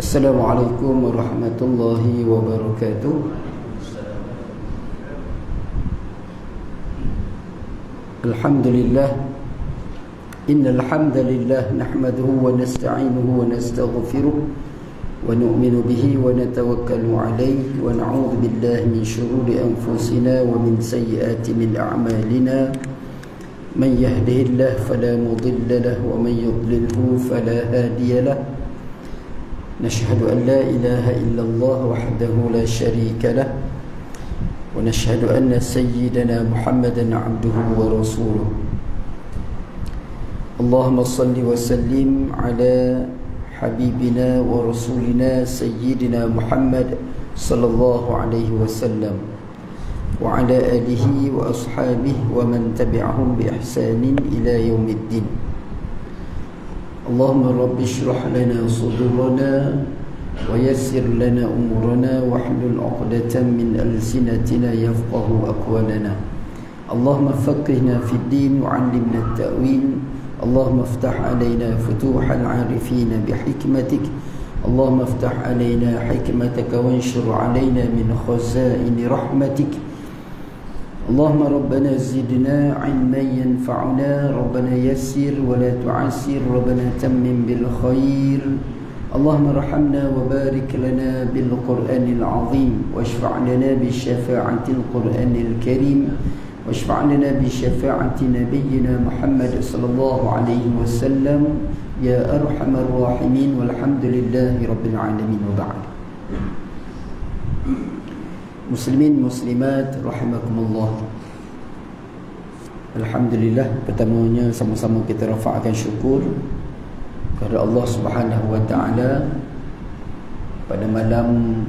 Assalamualaikum warahmatullahi wabarakatuh. Alhamdulillah, innal hamdalillah nahmaduhu wa nasta'inuhu wa nastaghfiruh wa nu'minu bihi wa natawakkalu alayhi wa na'udzu billahi min shururi anfusina wa min sayyiati a'malina. Man yahdihillahu fala mudilla lahu wa man yudlilhu fala hadiya lahu. نشهد أن لا إله إلا الله وحده لا شريك له ونشهد أن سيدنا محمدا عبده ورسوله. اللهم صل وسلم على حبيبنا ورسولنا سيدنا محمد صلى الله عليه وسلم وعلى آله وأصحابه ومن تبعهم بإحسان إلى يوم الدين. اللهم رب اشرح لنا صدورنا ويسر لنا أمورنا واحلل عقدة من ألسنتنا يفقه أقوالنا. اللهم فقهنا في الدين وعلمنا التأويل. اللهم افتح علينا فتوح العارفين بحكمتك. اللهم افتح علينا حكمتك وانشر علينا من خزائن رحمتك. اللهم ربنا زدنا علما ينفعنا، ربنا يسر ولا تعسر، ربنا تمم بالخير. اللهم ارحمنا وبارك لنا بالقرآن العظيم واشفع لنا بشفاعة القرآن الكريم واشفع لنا بشفاعة نبينا محمد صلى الله عليه وسلم يا أرحم الراحمين والحمد لله رب العالمين. وبعد. Muslimin muslimat rahimakumullah. Alhamdulillah, pertamanya sama-sama kita rafa'kan syukur kepada Allah Subhanahu wa taala pada malam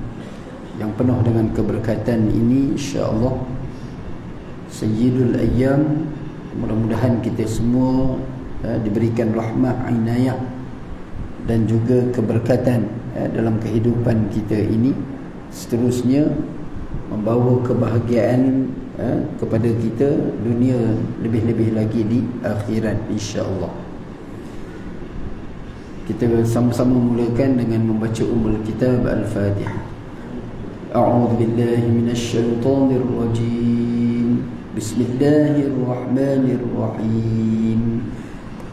yang penuh dengan keberkatan ini, insya-Allah Sayyidul Ayyam. Mudah-mudahan kita semua diberikan rahmat, inayah dan juga keberkatan dalam kehidupan kita ini, seterusnya membawa kebahagiaan kepada kita dunia, lebih-lebih lagi di akhirat, insya-Allah. Kita sama-sama mulakan dengan membaca ummul kitab Al-Fatihah. A'udzu billahi minasy syaithanir rajim. Bismillahirrahmanirrahim.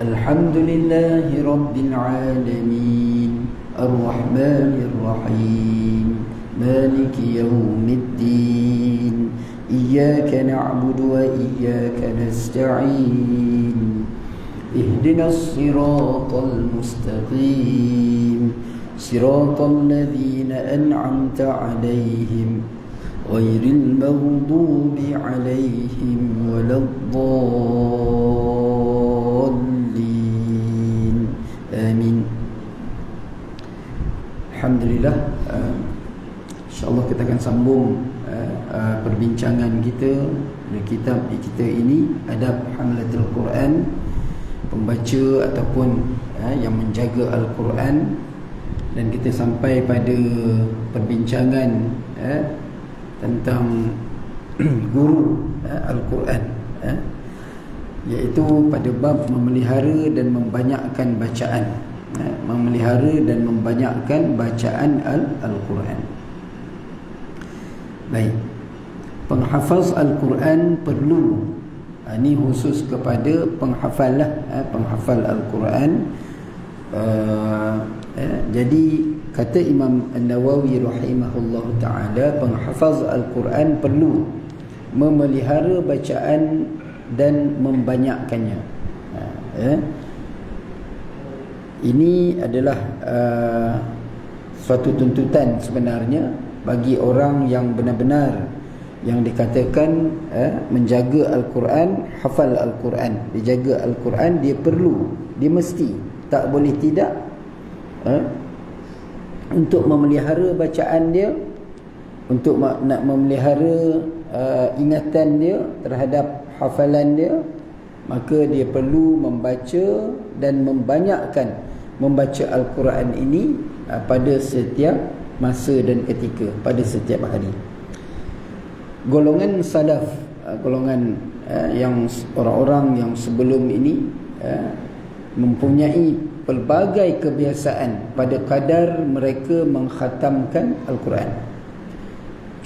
Alhamdulillahi rabbil alamin. Ar-rahmanir rahim. مالك يوم الدين. إياك نعبد وإياك نستعين. اهدنا الصراط المستقيم. صراط الذين أنعمت عليهم غير المغضوب عليهم ولا الضالين. آمين. Alhamdulillah. InsyaAllah kita akan sambung perbincangan kita dari kitab kita ini, Adab Hamlatul Quran, pembaca ataupun yang menjaga Al-Quran. Dan kita sampai pada perbincangan tentang guru Al-Quran, iaitu pada bab memelihara dan membanyakkan bacaan, memelihara dan membanyakkan bacaan Al-Quran. Baik, penghafaz Al-Quran perlu, ini khusus kepada penghafal lah, penghafal Al-Quran. Jadi kata Imam An-Nawawi rahimahullah ta'ala, penghafaz Al-Quran perlu memelihara bacaan dan membanyakkannya. Ini adalah suatu tuntutan sebenarnya bagi orang yang benar-benar yang dikatakan menjaga Al-Quran, hafal Al-Quran, dijaga Al-Quran, dia perlu, dia mesti, tak boleh tidak untuk memelihara bacaan dia, untuk nak memelihara ingatan dia terhadap hafalan dia, maka dia perlu membaca dan membanyakkan membaca Al-Quran ini pada setiap masa dan ketika, pada setiap hari. Golongan salaf, golongan yang orang-orang yang sebelum ini mempunyai pelbagai kebiasaan pada kadar mereka mengkhatamkan Al-Quran.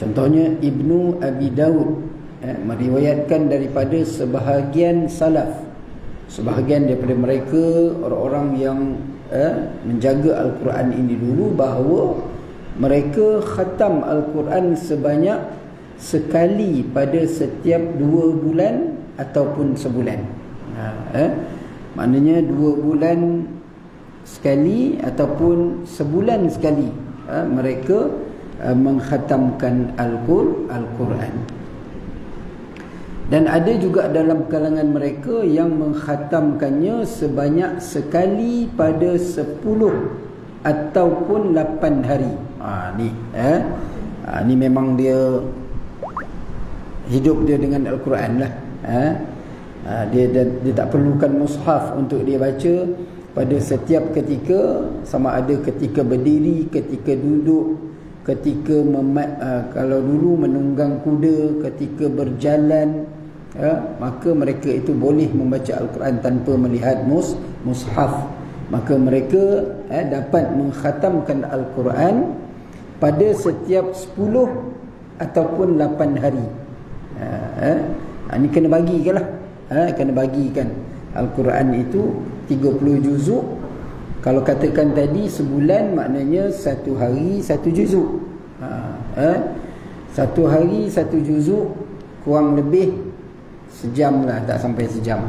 Contohnya Ibnu Abi Daud meriwayatkan daripada sebahagian salaf, sebahagian daripada mereka orang-orang yang menjaga Al-Quran ini dulu, bahawa mereka khatam Al-Quran sebanyak sekali pada setiap 2 bulan ataupun sebulan. Maknanya 2 bulan sekali ataupun sebulan sekali mereka mengkhatamkan Al-Quran. Dan ada juga dalam kalangan mereka yang mengkhatamkannya sebanyak sekali pada 10 ataupun 8 hari. Ni memang dia hidup dia dengan Al-Quran lah. Dia tak perlukan mushaf untuk dia baca pada setiap ketika, sama ada ketika berdiri, ketika duduk, ketika kalau dulu menunggang kuda, ketika berjalan, maka mereka itu boleh membaca Al-Quran tanpa melihat mushaf. Maka mereka dapat mengkhatamkan Al-Quran pada setiap 10 ataupun 8 hari. Ini kena bagikan lah. Kena bagikan. Al-Quran itu 30 juzuk. Kalau katakan tadi sebulan, maknanya 1 hari 1 juzuk. 1 hari 1 juzuk, kurang lebih sejam lah, tak sampai sejam.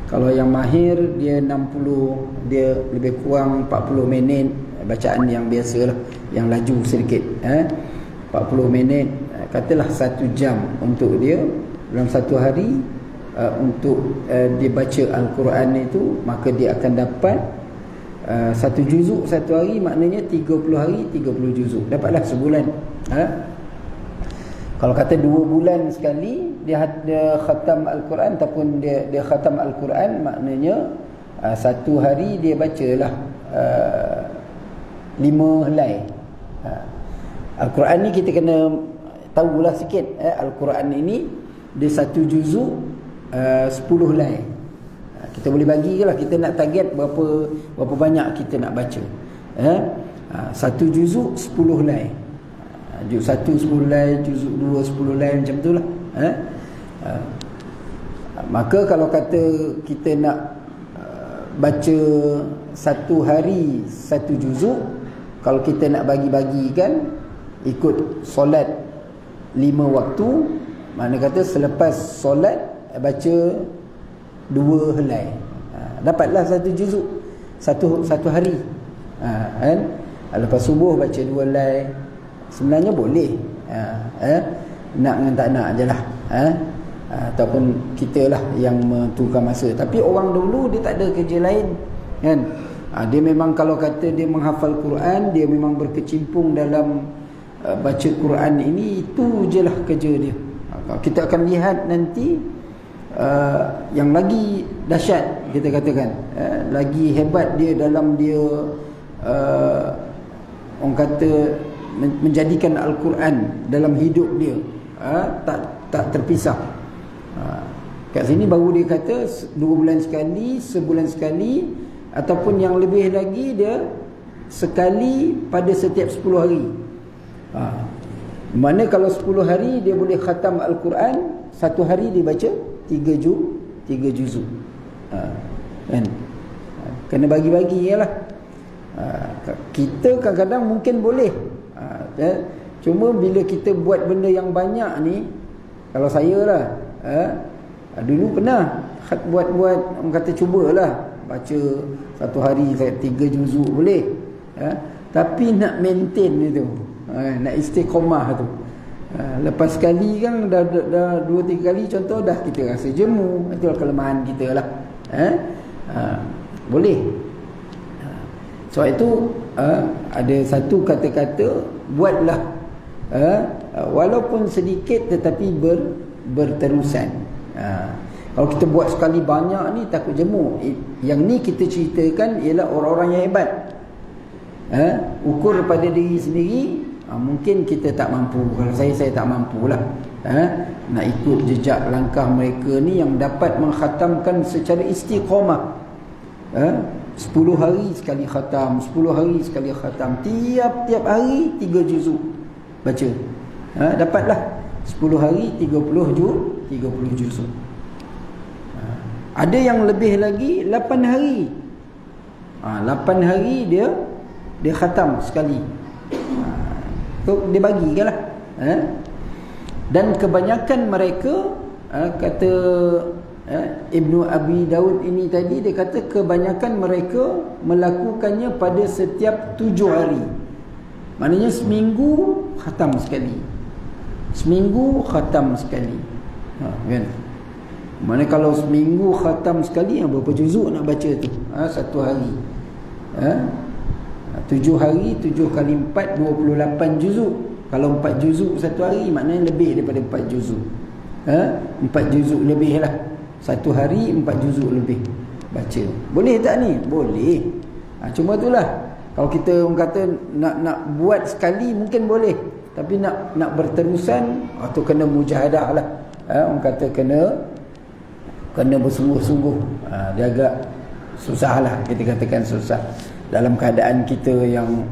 Kalau yang mahir dia 60, dia lebih kurang 40 minit. Bacaan yang biasa lah, yang laju sedikit. 40 minit, katalah 1 jam untuk dia dalam 1 hari. Untuk dia baca Al-Quran itu, maka dia akan dapat 1 juzuk 1 hari, maknanya 30 hari 30 juzuk, dapatlah sebulan. Kalau kata 2 bulan sekali dia khatam Al-Quran, ataupun dia khatam Al-Quran, maknanya 1 hari dia bacalah 5 helai. Al-Quran ni kita kena tahulah sikit. Al-Quran ini dia 1 juzuk 10 helai. Kita boleh bagi lah, kita nak target berapa banyak kita nak baca. 1 juzuk 10 helai. Juzuk 1 10 helai, juzuk 2 10 helai, macam tu lah. Maka kalau kata kita nak baca 1 hari 1 juzuk, kalau kita nak bagi-bagikan ikut solat 5 waktu, mana kata selepas solat baca 2 helai, dapatlah 1 juzuk satu hari. Kan? Lepas subuh baca 2 helai. Sebenarnya boleh, nak dengan tak nak je lah. Ataupun kita lah yang menentukan masa. Tapi orang dulu dia tak ada kerja lain, kan? Dia memang kalau kata dia menghafal Quran, dia memang berkecimpung dalam baca Quran ini, itu je lah kerja dia. Kita akan lihat nanti yang lagi dahsyat, kita katakan lagi hebat dia dalam dia orang kata menjadikan Al-Quran dalam hidup dia, tak terpisah. Kat sini baru dia kata 2 bulan sekali, sebulan sekali, ataupun yang lebih lagi dia sekali pada setiap 10 hari. Mana kalau 10 hari dia boleh khatam Al-Quran, 1 hari dia baca 3 juzuk. Kan? Kena bagi-bagi lah. Kita kadang-kadang mungkin boleh, cuma bila kita buat benda yang banyak ni, kalau saya lah, dulu pernah buat orang kata cubalah baca 1 hari 3 juzuk boleh, tapi nak maintain itu, nak istiqamah tu. Lepas sekali kan dah 2-3 kali contoh, dah kita rasa jemu. Itulah kelemahan kita lah. Boleh. Sebab itu ada satu kata-kata, buatlah walaupun sedikit tetapi berterusan. Kalau kita buat sekali banyak ni takut jemu. Yang ni kita ceritakan ialah orang-orang yang hebat. Ukur pada diri sendiri, mungkin kita tak mampu. Kalau saya tak mampulah nak ikut jejak langkah mereka ni yang dapat mengkhatamkan secara istiqamah 10 hari sekali khatam, 10 hari sekali khatam, tiap-tiap hari 3 juzuk baca. Dapatlah 10 hari 30 juzuk. Ada yang lebih lagi 8 hari. 8 hari dia khatam sekali. Dia bagikanlah. Dan kebanyakan mereka kata Ibnu Abi Daud ini tadi, dia kata kebanyakan mereka melakukannya pada setiap 7 hari. Maknanya seminggu khatam sekali. Seminggu khatam sekali. Kan? Mana kalau seminggu khatam sekali, berapa juzuk nak baca tu? Satu hari. 7 hari, 7 kali 4, 28 juzuk. Kalau 4 juzuk satu hari, maknanya lebih daripada 4 juzuk. 4 juzuk lebih lah. Satu hari 4 juzuk lebih baca. Boleh tak ni? Boleh. Cuma itulah, kalau kita orang kata nak buat sekali mungkin boleh, tapi nak berterusan atau kena mujahadah lah. Orang kata kena bersungguh-sungguh. Dia agak susah lah, kita katakan susah dalam keadaan kita yang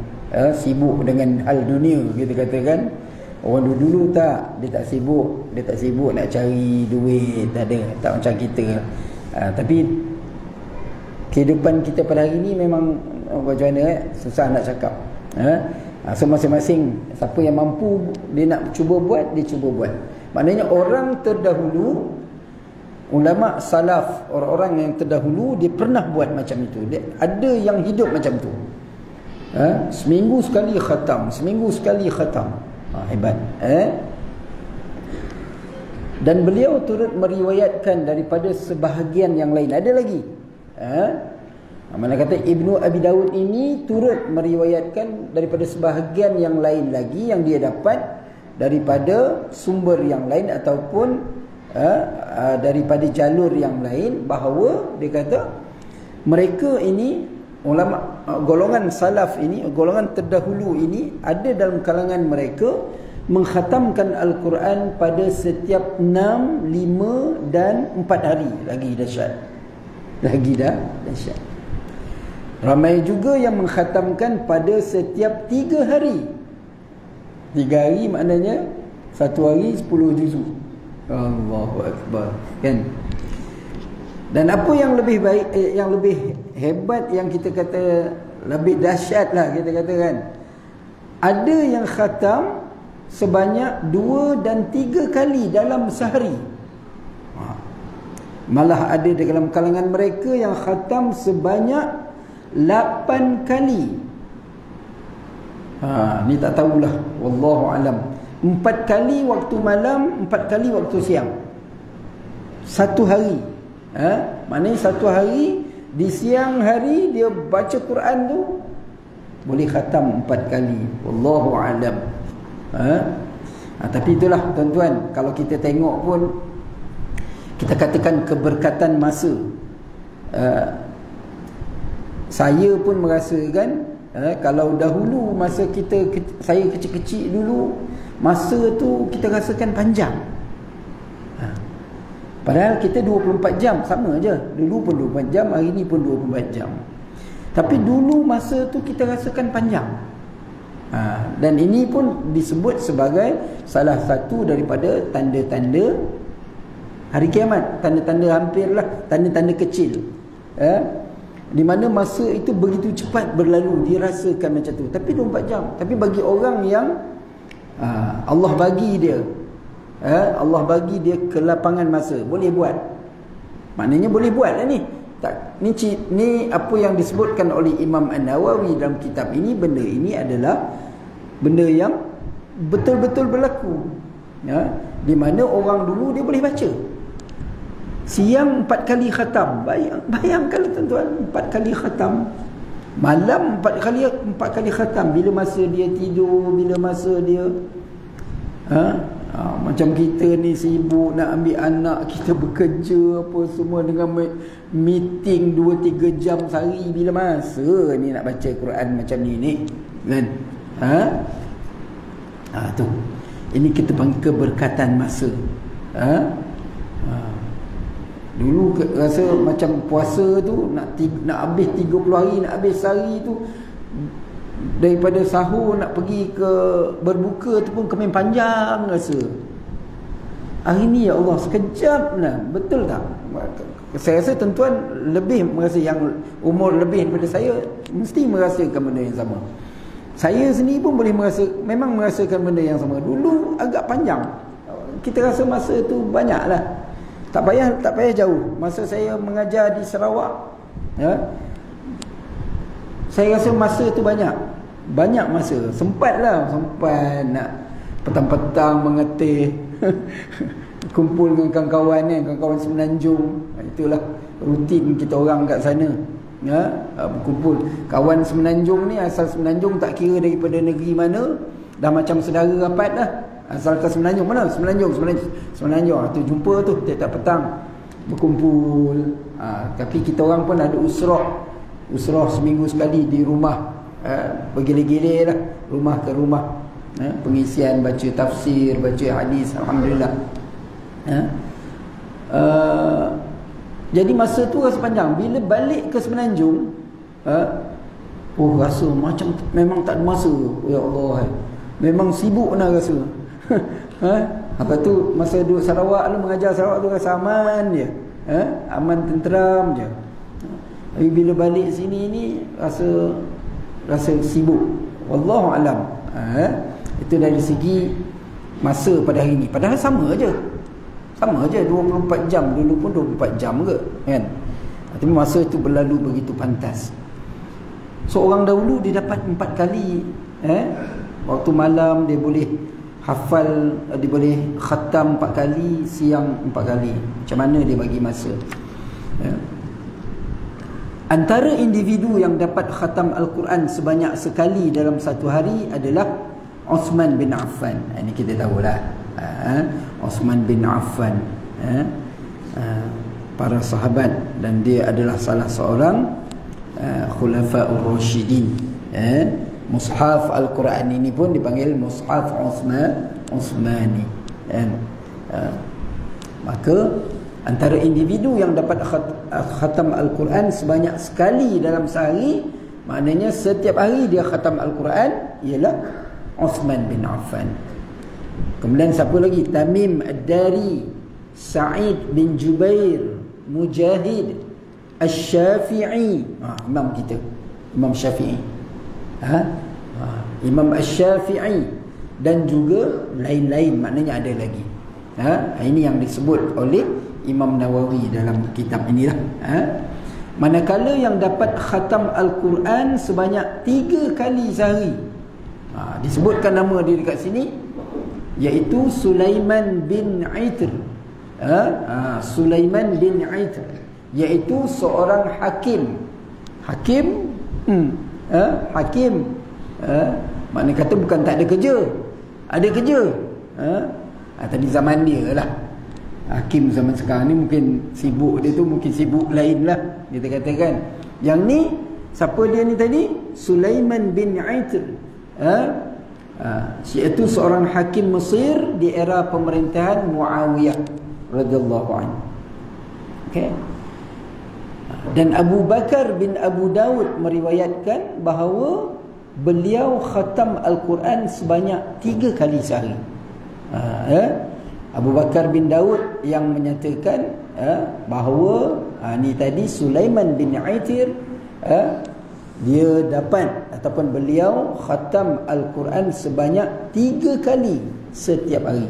sibuk dengan hal dunia, kita katakan. Orang dulu tak, dia tak sibuk nak cari duit, tak macam kita. Tapi kehidupan kita pada hari ni memang macam mana, susah nak cakap. So masing-masing siapa yang mampu, dia nak cuba buat, dia cuba buat. Maknanya orang terdahulu, ulama salaf, orang-orang yang terdahulu, dia pernah buat macam itu. Dia ada yang hidup macam tu. Seminggu sekali khatam, seminggu sekali khatam. Hebat. Dan beliau turut meriwayatkan daripada sebahagian yang lain. Ada lagi. Mana kata Ibnu Abi Daud ini turut meriwayatkan daripada sebahagian yang lain lagi, yang dia dapat daripada sumber yang lain ataupun daripada jalur yang lain, bahawa dia kata mereka ini, ulama golongan salaf ini, golongan terdahulu ini, ada dalam kalangan mereka mengkhatamkan Al-Quran pada setiap 6, 5 dan 4 hari. Lagi dahsyat. Ramai juga yang mengkhatamkan pada setiap 3 hari. 3 hari maknanya satu hari 10 juzuk. Allahu Akbar. Kan? Dan apa yang lebih baik, yang lebih hebat, yang kita kata lebih dahsyat lah, kita kata kan, ada yang khatam sebanyak 2 dan 3 kali dalam sehari. Malah ada di dalam kalangan mereka yang khatam sebanyak 8 kali. Ni tak tahulah, wallahu alam. 4 kali waktu malam, 4 kali waktu siang. Satu hari. Maknanya satu hari, di siang hari dia baca Quran tu boleh khatam 4 kali. Wallahu alam. Tapi itulah tuan-tuan, kalau kita tengok pun, kita katakan keberkatan masa. Saya pun merasakan, kalau dahulu masa saya kecil-kecil dulu, masa tu kita rasakan panjang. Padahal kita 24 jam, sama je. Dulu pun 24 jam, hari ni pun 24 jam. Tapi dulu masa tu kita rasakan panjang. Dan ini pun disebut sebagai salah satu daripada tanda-tanda hari kiamat. Tanda-tanda hampirlah, tanda-tanda kecil. Di mana masa itu begitu cepat berlalu, dirasakan macam tu. Tapi 24 jam. Tapi bagi orang yang Allah bagi dia, Allah bagi dia kelapangan masa, boleh buat. Maknanya boleh buat lah ni. Ni apa yang disebutkan oleh Imam An-Nawawi dalam kitab ini. Benda ini adalah benda yang betul-betul berlaku. Di mana orang dulu dia boleh baca. Siang 4 kali khatam. Bayangkan tuan-tuan, 4 kali khatam. Malam 4 kali khatam. Bila masa dia tidur, bila masa dia macam kita ni sibuk nak ambil anak, kita bekerja apa semua dengan meeting 2-3 jam sehari. Bila masa ni nak baca Quran macam ni kan? Tu. Ini kita panggil keberkatan masa. Dulu rasa macam puasa tu nak habis 30 hari, nak habis sehari tu, daripada sahur nak pergi ke berbuka tu pun kemain panjang rasa. Hari ni ya Allah sekejap lah. Betul tak? Saya rasa tuan-tuan lebih merasa, yang umur lebih daripada saya mesti merasakan benda yang sama. Saya sendiri pun boleh memang merasakan benda yang sama. Dulu agak panjang, kita rasa masa tu banyak lah. Tak payah jauh. Masa saya mengajar di Sarawak, saya rasa masa tu banyak masa. Sempat nak petang-petang mengetih kumpul dengan kawan-kawan kawan-kawan Semenanjung. Itulah rutin kita orang kat sana, berkumpul. Kawan Semenanjung ni asal Semenanjung, tak kira daripada negeri mana, dah macam saudara rapat dah. Asalkan Semenanjung. Mana? Semenanjung. Tu jumpa tu tiap-tiap petang berkumpul. Tapi kita orang pun ada usrah seminggu sekali di rumah, bergilir-gilir lah, rumah ke rumah, pengisian, baca tafsir, baca hadis. Alhamdulillah. Jadi masa tu rasa panjang. Bila balik ke Semenanjung, rasa macam memang tak ada masa. Ya Allah, memang sibuk nak rasa. Apa tu, masa duduk Sarawak lu, mengajar Sarawak tu rasa aman je, aman tenteram je. Tapi bila balik sini ni rasa sibuk. Wallahu alam. Itu dari segi masa pada hari ni. Padahal sama je 24 jam. Dulu pun 24 jam ke kan. Tapi masa itu berlalu begitu pantas. Seorang dahulu dia dapat 4 kali, waktu malam dia boleh hafal, dia boleh khatam 4 kali, siang 4 kali. Macam mana dia bagi masa? Antara individu yang dapat khatam Al-Quran sebanyak sekali dalam satu hari adalah Uthman bin Affan. Ini kita tahulah, Uthman bin Affan, para sahabat, dan dia adalah salah seorang Khulafa'ur Rasyidin. Mushaf Al-Quran ini pun dipanggil Mushaf Uthmani. Maka antara individu yang dapat khatam Al-Quran sebanyak sekali dalam sehari, maknanya setiap hari dia khatam Al-Quran, ialah Uthman bin Affan. Kemudian siapa lagi? Tamim Ad-Dari, Sa'id bin Jubair, Mujahid, Asy-Syafi'i, imam kita, Imam Syafi'i, Imam Asy-Syafi'i, dan juga lain-lain, maknanya ada lagi. Ini yang disebut oleh Imam Nawawi dalam kitab inilah. Manakala yang dapat khatam Al-Quran sebanyak 3 kali sehari, disebutkan nama dia dekat sini, iaitu Sulaiman bin Aitr. Sulaiman bin Aitr, iaitu seorang hakim. Hakim, makna kata bukan tak ada kerja, ada kerja. Tadi zaman dia lah. Hakim zaman sekarang ni mungkin sibuk dia tu, mungkin sibuk lain lah, kita katakan. Yang ni, siapa dia ni tadi? Sulaiman bin Aitr, iaitu seorang hakim Mesir di era pemerintahan Muawiyah radhiyallahu anhu. Okey. Dan Abu Bakar bin Abu Daud meriwayatkan bahawa beliau khatam Al-Quran sebanyak 3 kali sehari. Abu Bakar bin Daud yang menyatakan bahawa ni tadi Sulaiman bin Aitr, dia dapat ataupun beliau khatam Al-Quran sebanyak 3 kali setiap hari,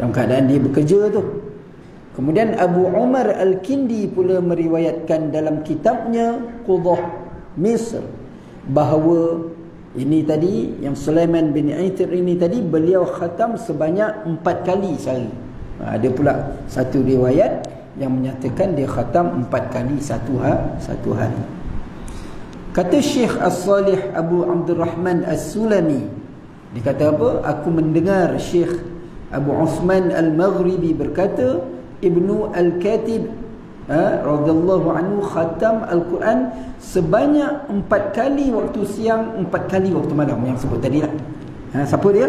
dalam keadaan dia bekerja tu. Kemudian Abu Umar Al-Kindi pula meriwayatkan dalam kitabnya Qudah Misr bahawa ini tadi, yang Sulaiman bin Aitr ini tadi, beliau khatam sebanyak 4 kali sehari. Ada pula satu riwayat yang menyatakan dia khatam 4 kali satu hari. Kata Syekh As-Salih Abu Abdul Rahman As-Sulami, dia kata apa? Aku mendengar Syekh Abu Uthman Al-Maghribi berkata, Ibnu Al-Katib radhiyallahu anhu khatam Al-Quran sebanyak 4 kali waktu siang, 4 kali waktu malam, yang sebut tadi lah. Siapa dia?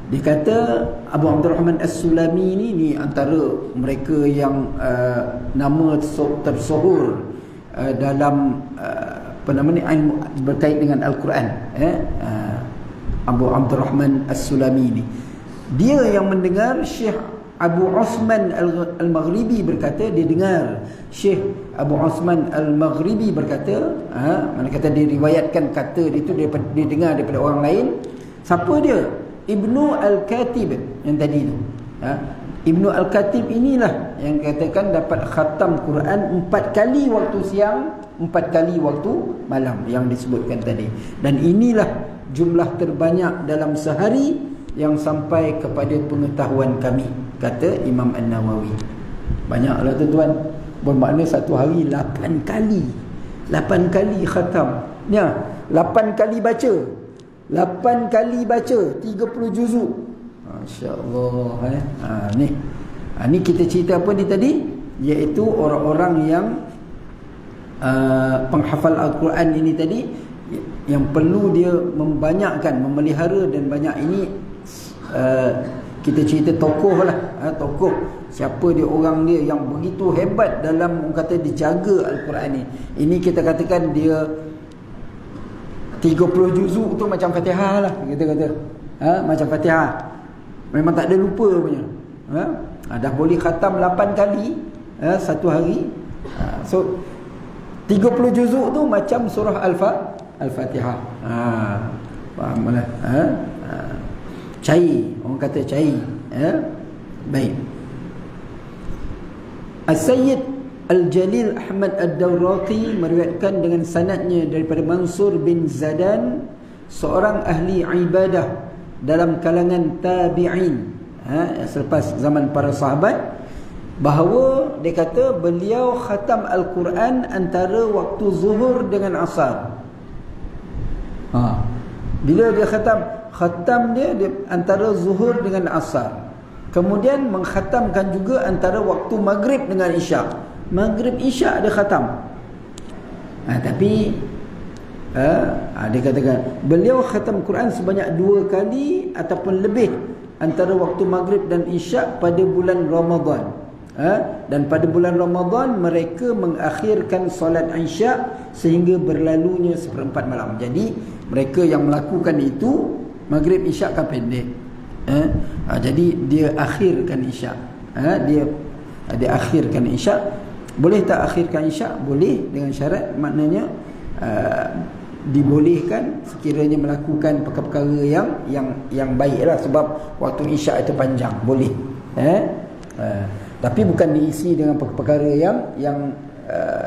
Dia kata Abu Abdurrahman As-Sulami ni antara mereka yang nama tersohor dalam apa nama ni, ilmu berkait dengan Al-Quran. Abu Abdurrahman As-Sulami ni, dia yang mendengar Syekh Abu Osman Al-Maghribi berkata, dia dengar Syekh Abu Osman Al-Maghribi berkata, mana kata dia riwayatkan kata dia tu dia dengar daripada orang lain. Siapa dia? Ibnu Al-Katib yang tadi tu. Ibnu Al-Katib inilah yang katakan dapat khatam Quran 4 kali waktu siang, 4 kali waktu malam yang disebutkan tadi. Dan inilah jumlah terbanyak dalam sehari yang sampai kepada pengetahuan kami, kata Imam An-Nawawi. Banyaklah tuan-tuan. Bermakna satu hari 8 kali. 8 kali khatam. Ya, 8 kali baca. 8 kali baca 30 juzuk. Masya-Allah. Ni kita cerita apa ni tadi? Iaitu orang-orang yang penghafal Al-Quran ini tadi, yang perlu dia membanyakkan, memelihara. Dan banyak ini kita cerita tokoh lah, tokoh siapa dia, orang dia yang begitu hebat dalam, orang kata, dijaga Al-Quran ni. Ini kita katakan dia 30 juzuk tu macam Fatihah lah, kita kata. Macam Fatihah, memang tak ada lupa punya. Dah boleh khatam 8 kali satu hari. So 30 juzuk tu macam surah Al-Fatihah. Faham lah? Cair, orang kata cair. Baik. As-Sayyid Al-Jalil Ahmad Ad-Dawraqi meriwayatkan dengan sanadnya daripada Mansur bin Zadan, seorang ahli ibadah dalam kalangan tabi'in, selepas zaman para sahabat, bahawa dia kata beliau khatam Al-Quran antara waktu zuhur dengan asar. Bila dia khatam dia antara zuhur dengan asar. Kemudian mengkhatamkan juga antara waktu maghrib dengan isyak. Maghrib isyak dia khatam. Tapi dia katakan beliau khatam Quran sebanyak 2 kali ataupun lebih antara waktu maghrib dan isyak pada bulan Ramadan. Dan pada bulan Ramadan mereka mengakhirkan solat isyak sehingga berlalunya 1/4 malam. Jadi mereka yang melakukan itu, maghrib isyak kan pendek. Jadi dia akhirkan isyak. Dia akhirkan isyak. Boleh tak akhirkan isyak? Boleh, dengan syarat, maknanya dibolehkan sekiranya melakukan perkara-perkara yang baiklah, sebab waktu isyak itu panjang, boleh. Tapi bukan diisi dengan perkara yang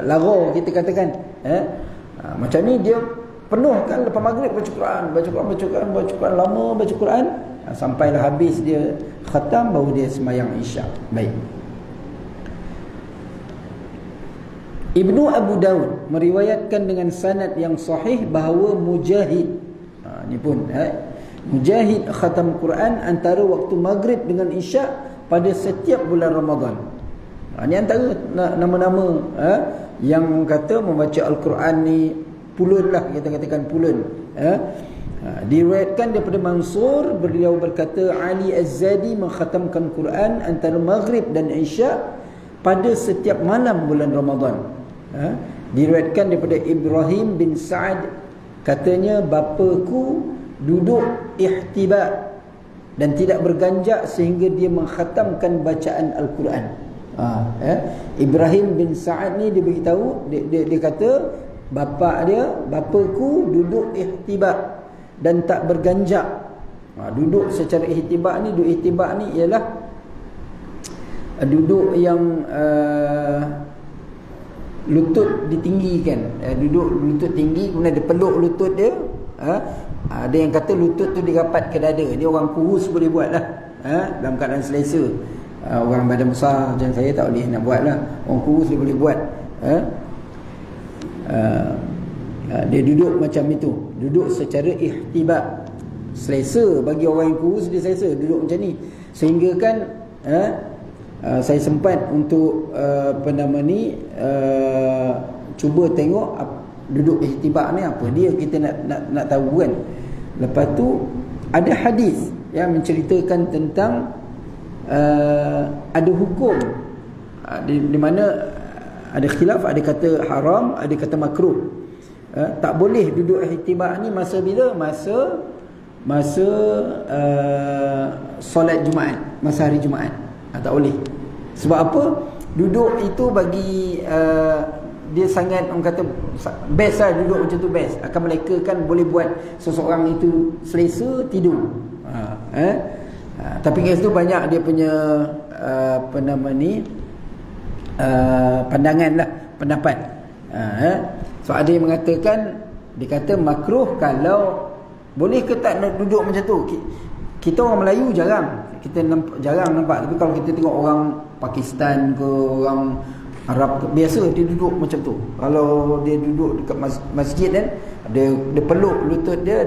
lara, kita katakan. Macam ni dia penuhkan lepas maghrib baca Quran, lama baca Quran, sampailah habis dia khatam, baru dia semayang isyak. Baik. Ibnu Abu Daud meriwayatkan dengan sanad yang sahih bahawa Mujahid, ni pun Mujahid khatam Quran antara waktu maghrib dengan isyak pada setiap bulan Ramadan. Ini antara nama-nama yang kata membaca Al-Quran ni pulun lah, kita katakan pulun. Diriwayatkan daripada Mansur, beliau berkata Ali Az-Zadi mengkhatamkan Quran antara maghrib dan isyak pada setiap malam bulan Ramadan. Diriwayatkan daripada Ibrahim bin Sa'ad, katanya bapaku duduk ihtiba dan tidak berganjak sehingga dia mengkhatamkan bacaan Al-Quran. Ibrahim bin Sa'ad ni dia beritahu, dia kata bapaku duduk ihtiba dan tak berganjak. Duduk secara ihtiba ni, duduk ihtiba ni ialah duduk yang lutut ditinggikan. Duduk lutut tinggi, kemudian dia peluk lutut dia. Ada yang kata lutut tu dirapat ke dada. Dia orang kurus boleh buat lah, dalam keadaan selesa. Orang badan besar macam saya tak boleh nak buat lah. Orang kurus dia boleh buat. Dia duduk macam itu, duduk secara ihtiba. Selesa bagi orang yang kurus, dia selesa duduk macam ni. Sehingga kan saya sempat untuk cuba tengok duduk ihtiba ni apa dia, kita nak tahu kan. Lepas tu ada hadis yang menceritakan tentang ada hukum di mana ada khilaf, ada kata haram, ada kata makruh. Tak boleh duduk ihtibar ni masa bila? Masa solat Jumaat, masa hari Jumaat. Tak boleh. Sebab apa? Duduk itu bagi dia sangat, orang kata best lah, duduk macam tu best. Akan melekakan boleh buat seseorang itu selesa tidur. Tapi kat situ banyak dia punya pandangan lah, pendapat. So ada yang mengatakan, dia kata makruh kalau boleh ke tak nak duduk macam tu. Kita orang Melayu jarang nampak. Tapi kalau kita tengok orang Pakistan ke orang Arab, biasa dia duduk macam tu. Kalau dia duduk dekat masjid kan, dia peluk lutut dia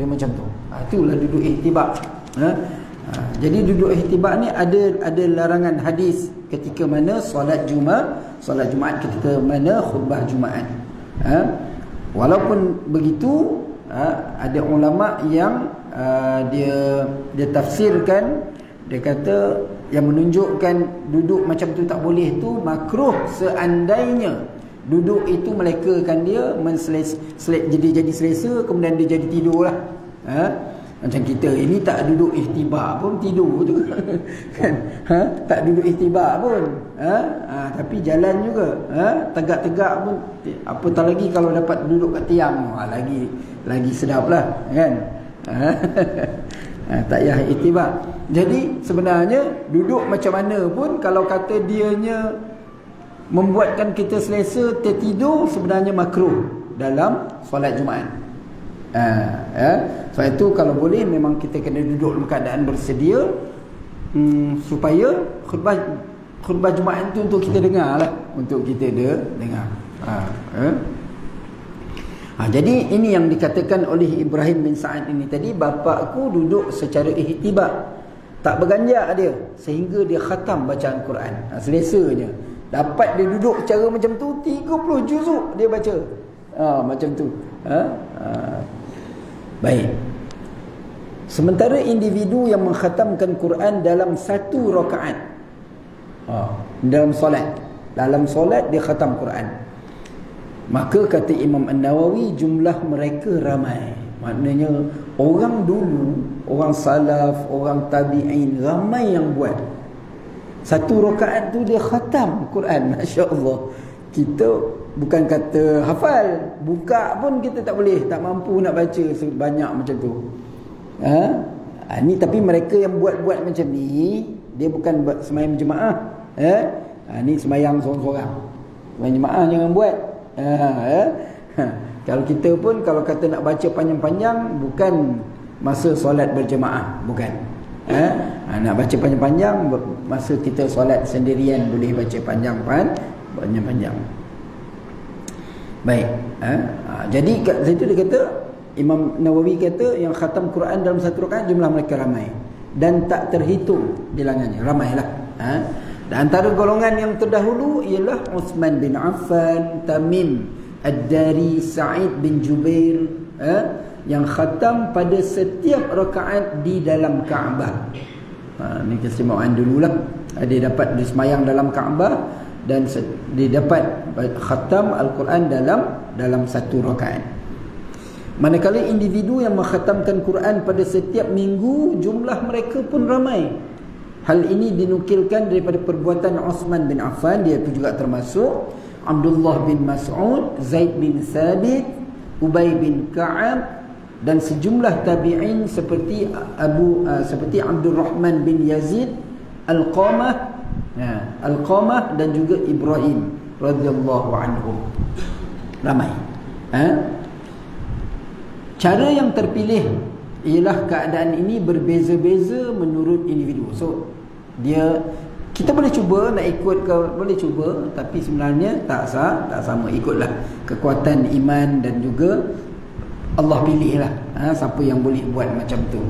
macam tu. Itulah duduk ihtibar. Jadi duduk ihtibar ni ada larangan hadis ketika mana solat Jumaat, ketika mana khutbah Jumaat. Walaupun begitu, ada ulama yang dia tafsirkan, dia kata yang menunjukkan duduk macam tu tak boleh tu makruh seandainya duduk itu melekakan dia jadi selesa, kemudian dia jadi tidur lah. Macam kita ini tak duduk ihtibar pun tidur tu kan. Tak duduk ihtibar pun tapi jalan juga, tegak-tegak pun, apatah lagi kalau dapat duduk kat tiang, lagi sedap lah kan. Tak payah ihtibar. Jadi sebenarnya duduk macam mana pun, kalau kata dianya membuatkan kita selesa tertidur, sebenarnya makruh dalam solat Jumaat. Sebab itu kalau boleh memang kita kena duduk dalam keadaan bersedia, supaya khutbah Jumaat itu untuk kita dengar lah, untuk kita dengar. Jadi ini yang dikatakan oleh Ibrahim bin Sa'ad ini tadi, bapakku duduk secara ihtibar, tak berganjak dia, sehingga dia khatam bacaan Quran. Selesanya dapat dia duduk cara macam tu, 30 juzuk dia baca. Macam tu. Baik. Sementara individu yang mengkhatamkan Quran dalam satu rakaat, dalam solat dia khatam Quran, maka kata Imam An-Nawawi, jumlah mereka ramai. Maknanya orang dulu, orang salaf, orang tabi'in, ramai yang buat. Satu rakaat tu dia khatam Quran. Masya Allah. Kita bukan kata hafal, buka pun kita tak boleh, tak mampu nak baca sebanyak macam tu. Ni tapi mereka yang buat macam ni, dia bukan sembahyang jemaah. Ni sembahyang seorang-seorang. Sembahyang jemaah jangan buat. Kalau kita pun kalau kata nak baca panjang-panjang, bukan masa solat berjemaah, bukan. Nak baca panjang-panjang masa kita solat sendirian boleh baca panjang-panjang. Baik. Jadi kat situ dia kata, Imam Nawawi kata yang khatam Quran dalam satu rakaat jumlah mereka ramai dan tak terhitung bilangannya, ramailah. Dan antara golongan yang terdahulu ialah Uthman bin Affan, Tamim Ad-Dari, Sa'id bin Jubair, yang khatam pada setiap rakaat di dalam Kaabah. Ni keistimewaan dululah. Dia dapat disemayang dalam Kaabah dan dia dapat khatam Al-Quran dalam satu rakaat. Manakala individu yang mengkhatamkan Quran pada setiap minggu, jumlah mereka pun ramai. Hal ini dinukilkan daripada perbuatan Uthman bin Affan, dia itu juga termasuk Abdullah bin Mas'ud, Zaid bin Thabit, Ubay bin Ka'ab dan sejumlah tabi'in seperti Abdul Rahman bin Yazid Al-Qamah dan juga Ibrahim radhiyallahu anhum. Ramai. Cara yang terpilih ialah keadaan ini berbeza-beza menurut individu. So kita boleh cuba nak ikut ke, boleh cuba, tapi sebenarnya tak sama. Ikutlah kekuatan iman dan juga Allah pilihlah siapa yang boleh buat macam tu.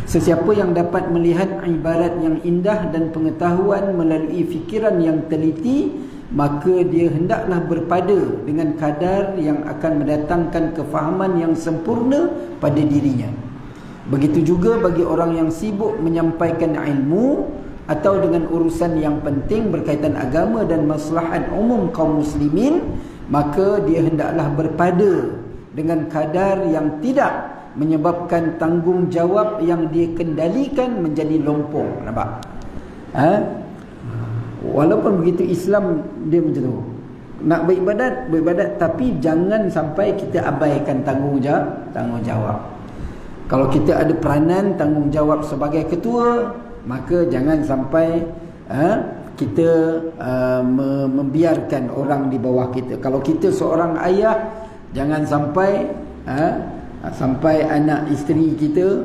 Sesiapa yang dapat melihat ibarat yang indah dan pengetahuan melalui fikiran yang teliti, maka dia hendaklah berpada dengan kadar yang akan mendatangkan kefahaman yang sempurna pada dirinya. Begitu juga bagi orang yang sibuk menyampaikan ilmu atau dengan urusan yang penting berkaitan agama dan maslahat umum kaum muslimin, maka dia hendaklah berpada dengan kadar yang tidak menyebabkan tanggungjawab yang dia kendalikan menjadi lompong. Nampak? Walaupun begitu Islam dia macam tu. Nak beribadat, tapi jangan sampai kita abaikan tanggungjawab. Kalau kita ada peranan tanggungjawab sebagai ketua, maka jangan sampai kita membiarkan orang di bawah kita. Kalau kita seorang ayah, jangan sampai sampai anak isteri kita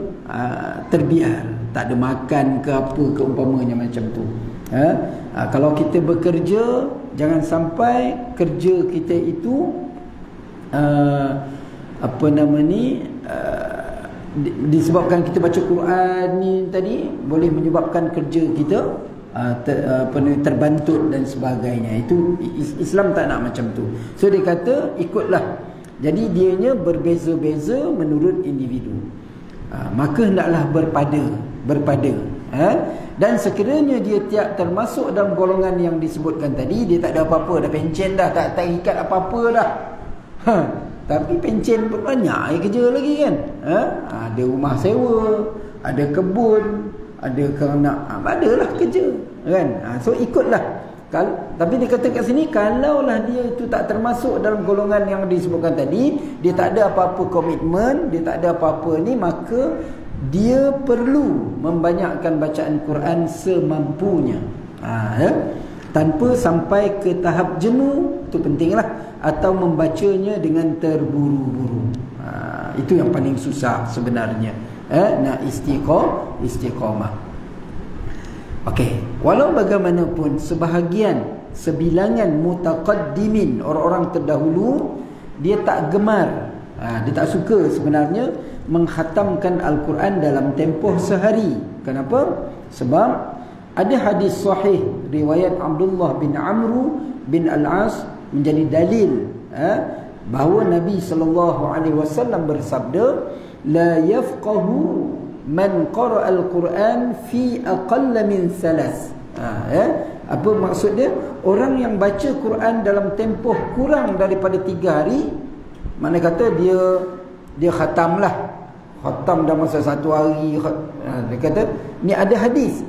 terbiar, tak ada makan ke apa ke umpamanya macam tu. Kalau kita bekerja, jangan sampai kerja kita itu disebabkan kita baca Quran ni tadi boleh menyebabkan kerja kita terbantut dan sebagainya. Itu Islam tak nak macam tu. So dia kata ikutlah. Jadi dianya berbeza-beza menurut individu. Maka hendaklah berpada. Dan sekiranya dia tiap termasuk dalam golongan yang disebutkan tadi, dia tak ada apa-apa dah, pencen dah, tak ikat apa-apa dah. Tapi pencen pun banyak kerja lagi kan. Ada rumah sewa, ada kebun, ada keranak, adalah kerja kan. So ikutlah. Tapi dia kata kat sini, kalaulah dia itu tak termasuk dalam golongan yang disebutkan tadi, dia tak ada apa-apa komitmen, dia tak ada apa-apa ni, maka dia perlu membanyakkan bacaan Quran semampunya, tanpa sampai ke tahap jenuh. Itu pentinglah. Atau membacanya dengan terburu-buru. Itu yang paling susah sebenarnya. Nak istiqamah. Okey, walau bagaimanapun sebilangan mutaqaddimin, orang-orang terdahulu, dia tak gemar, dia tak suka sebenarnya menghatamkan Al-Quran dalam tempoh sehari. Kenapa? Sebab ada hadis sahih riwayat Abdullah bin Amr bin Al-As menjadi dalil bahawa Nabi SAW bersabda, la yafqahu man qara'a al-Quran fi aqall min salas. Apa maksud dia? Orang yang baca Quran dalam tempoh kurang daripada 3 hari, mana kata dia khatam dalam masa 1 hari. Dia kata ni ada hadis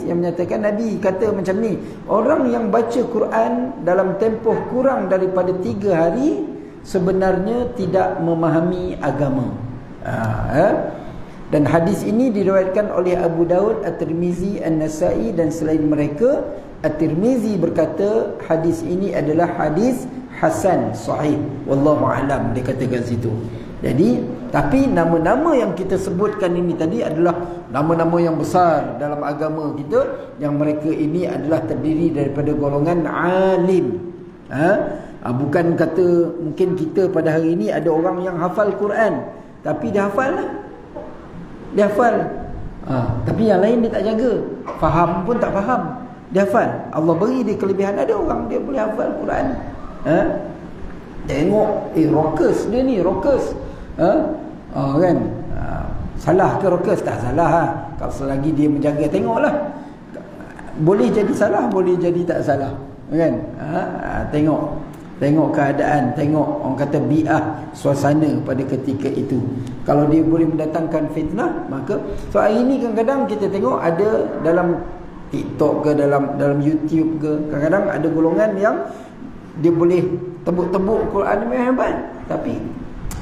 yang menyatakan Nabi kata macam ni, orang yang baca Quran dalam tempoh kurang daripada 3 hari sebenarnya tidak memahami agama. Dan hadis ini diriwayatkan oleh Abu Daud, At-Tirmizi, An-Nasa'i dan selain mereka. At-Tirmizi berkata hadis ini adalah hadis hasan sahih. Wallahu a'lam, dia kata kat situ. Jadi, tapi nama-nama yang kita sebutkan ini tadi adalah nama-nama yang besar dalam agama kita, yang mereka ini adalah terdiri daripada golongan alim. Bukan kata mungkin kita pada hari ini ada orang yang hafal Quran, tapi dia hafal lah. Dia hafal. Tapi yang lain dia tak jaga. Faham pun tak faham. Dia hafal. Allah beri dia kelebihan. Ada orang dia boleh hafal Quran. Tengok, rockers dia ni, rockers. Kan? Salah ke rockers? Tak salah. Kalau selagi dia menjaga, tengoklah. Boleh jadi salah, boleh jadi tak salah. Kan? Tengok keadaan, tengok orang kata bi'ah, suasana pada ketika itu. Kalau dia boleh mendatangkan fitnah, maka so hari ini kadang-kadang kita tengok ada dalam TikTok ke dalam YouTube ke, kadang-kadang ada golongan yang dia boleh tebuk-tebuk Quran memang hebat, tapi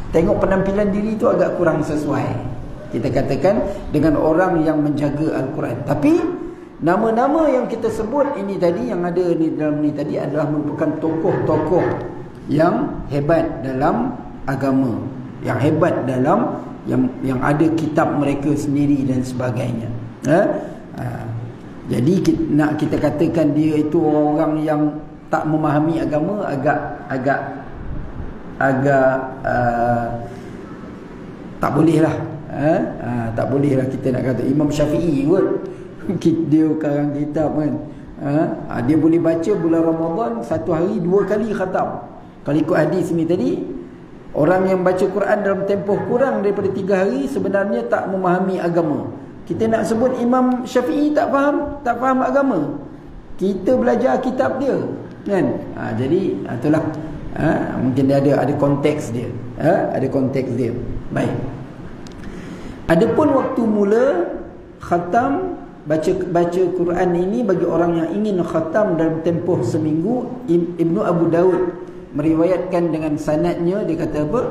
tengok penampilan diri tu agak kurang sesuai, kita katakan, dengan orang yang menjaga Al-Quran. Tapi nama-nama yang kita sebut ini tadi, yang ada di dalam ni tadi, adalah merupakan tokoh-tokoh yang hebat dalam agama, yang hebat dalam yang ada kitab mereka sendiri dan sebagainya. Jadi nak kita katakan dia itu orang yang tak memahami agama, agak tak boleh lah. Tak boleh lah kita nak kata. Imam Syafi'i kot, dia karang kitab kan, dia boleh baca bulan Ramadan 1 hari 2 kali khatam. Kalau ikut hadis ni tadi, Orang yang baca Quran dalam tempoh kurang daripada 3 hari sebenarnya tak memahami agama. Kita nak sebut Imam Syafi'i tak faham agama. Kita belajar kitab dia, kan? Jadi itulah. Mungkin dia ada konteks dia. Ada konteks dia. Baik. Adapun waktu mula khatam baca Quran ini bagi orang yang ingin khatam dalam tempoh seminggu, Ibnu Abu Daud meriwayatkan dengan sanadnya, dia kata apa?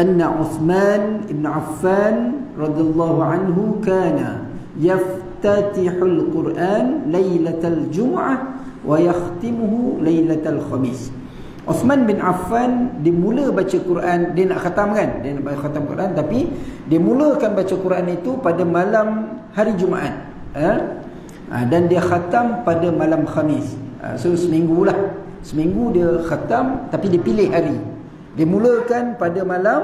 Anna Uthman ibn Affan radhiyallahu anhu kana yaftatihul Quran lailatal Jum'ah wa yakhtimuhu lailatal Khamis. Uthman bin Affan dimula baca Quran, dia nak khatam kan? Dia nak khatam Quran, tapi dia mulakan baca Quran itu pada malam hari Jumaat. Dan dia khatam pada malam Khamis. So seminggu dia khatam, tapi dia pilih hari. Dia mulakan pada malam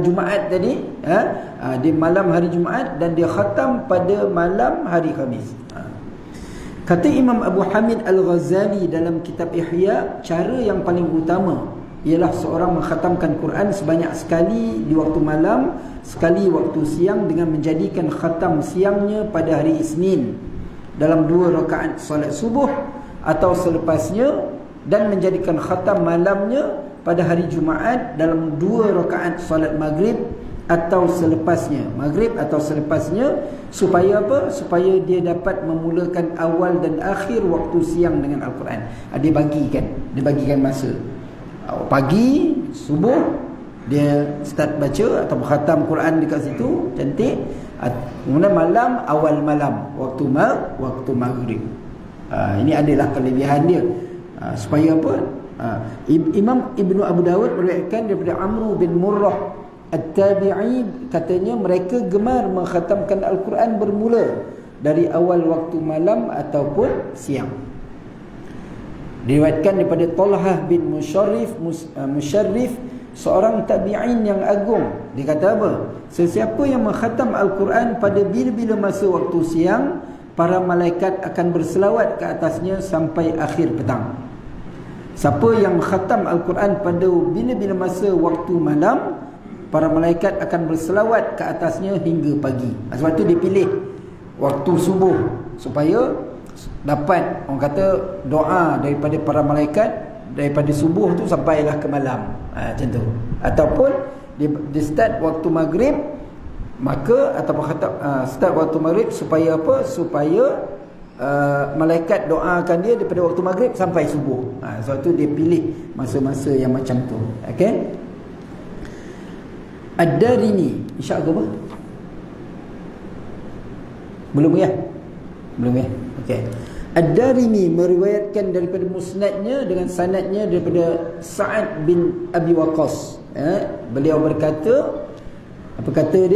Jumaat tadi, di malam hari Jumaat, dan dia khatam pada malam hari Khamis. Kata Imam Abu Hamid Al-Ghazali dalam kitab Ihya, cara yang paling utama ialah seorang mengkhatamkan Quran sebanyak sekali di waktu malam, sekali waktu siang, dengan menjadikan khatam siangnya pada hari Isnin dalam 2 rakaat solat subuh atau selepasnya, dan menjadikan khatam malamnya pada hari Jumaat dalam 2 rakaat solat maghrib atau selepasnya, maghrib atau selepasnya, supaya apa? Supaya dia dapat memulakan awal dan akhir waktu siang dengan Al-Quran. Dia bagikan masa. Pagi, subuh, dia start baca atau khatam Quran dekat situ, cantik. Kemudian malam, awal malam, waktu maghrib. Ini adalah kelebihan dia. Supaya apa? Imam Ibnu Abu Dawud meriwayatkan daripada Amr bin Murrah At-Tabi'i, katanya mereka gemar mengkhatamkan Al-Quran bermula dari awal waktu malam ataupun siang. Diriwayatkan daripada Talhah bin Musharrif, seorang tabi'in yang agung. Dia kata apa? Sesiapa yang mengkhatam Al-Quran pada bila-bila masa waktu siang, para malaikat akan berselawat ke atasnya sampai akhir petang. Siapa yang mengkhatam Al-Quran pada bila-bila masa waktu malam, para malaikat akan berselawat ke atasnya hingga pagi. Sebab tu dia pilih waktu subuh, supaya dapat, orang kata, doa daripada para malaikat daripada subuh tu sampailah ke malam. Macam tu. Ataupun dia start waktu maghrib, maka ataupun start waktu maghrib, supaya apa? Supaya malaikat doakan dia daripada waktu maghrib sampai subuh. Sebab tu dia pilih masa-masa yang macam tu. Okey. Ad-Darimi, insya-Allah apa? Belum ya? Okey. Ad-Darimi meriwayatkan daripada musnadnya dengan sanadnya daripada Sa'ad bin Abi Waqqas. Beliau berkata, apa kata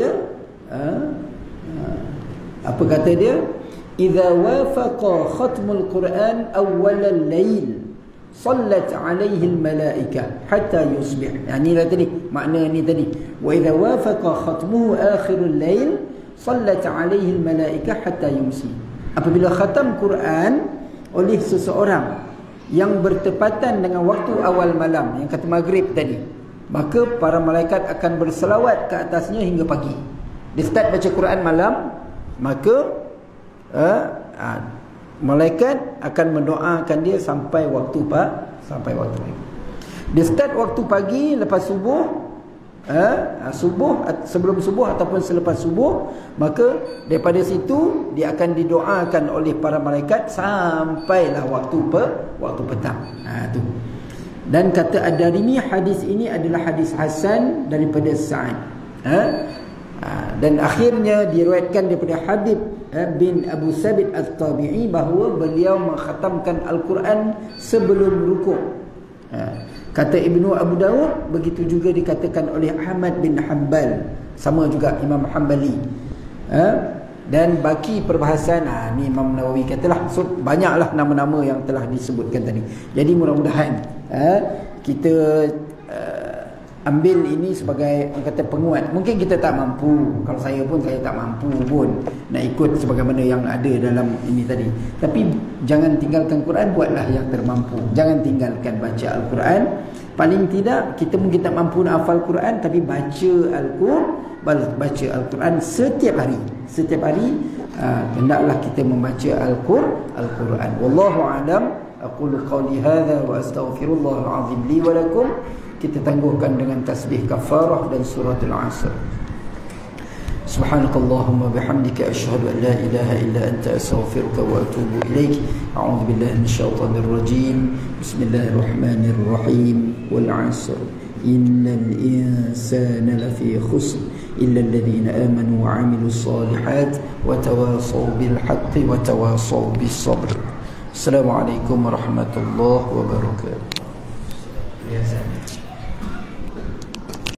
dia? Idza wafaqa khatmul Quran awwal al-lail sallat alaihi al-malaikah hatta yusbih. Ini lah tadi, makna ni tadi. Wa idza wafaqa khatmuhu akhirul lail sallat alaihi al-malaikah hatta yumsi. Apabila khatam Quran oleh seseorang yang bertepatan dengan waktu awal malam, yang kata maghrib tadi, maka para malaikat akan berselawat ke atasnya hingga pagi. Dia start baca Quran malam, maka malaikat akan mendoakan dia sampai waktu pagi. Dia start waktu pagi lepas subuh, sebelum subuh ataupun selepas subuh, maka daripada situ dia akan didoakan oleh para malaikat sampailah waktu petang. Tu. Dan kata Ad-Darimi, hadis ini adalah hadis hasan daripada Sa'ad. Dan akhirnya diriwayatkan daripada Habib bin Abu Sabit At-Tabi'i bahawa beliau mengkhatamkan Al-Quran sebelum rukuk. Kata Ibnu Abu Dawud, begitu juga dikatakan oleh Ahmad bin Hanbal, sama juga Imam Hanbali. Dan baki perbahasan, ni Imam Nawawi katalah, so banyaklah nama-nama yang telah disebutkan tadi. Jadi mudah-mudahan kita ambil ini sebagai orang kata penguat. Mungkin kita tak mampu, kalau saya pun saya tak mampu pun nak ikut sebagaimana yang ada dalam ini tadi. Tapi jangan tinggalkan Quran, buatlah yang termampu. Jangan tinggalkan baca Al-Quran. Paling tidak kita mungkin tak mampu nak hafal Quran, tapi baca Al-Quran setiap hari. Setiap hari hendaklah kita membaca Al-Quran. Wallahu a'lam. Aqulu qawli hadha wa astaghfirullahal azim li wa lakum. Kita tangguhkan dengan tasbih kafarah dan suratul Asr. Subhanakallahumma bihamdika asyhadu an la ilaha illa anta astaghfiruka wa atubu ilaik. A'udzu billahi minasyaitonir rajim. Bismillahirrahmanirrahim. Wal 'asr. Innal insana lafi khusr illa alladhina amanu wa 'amilus solihat wa tawasaw bil haqqi wa tawasaw bis sabr. Assalamualaikum warahmatullahi wabarakatuh.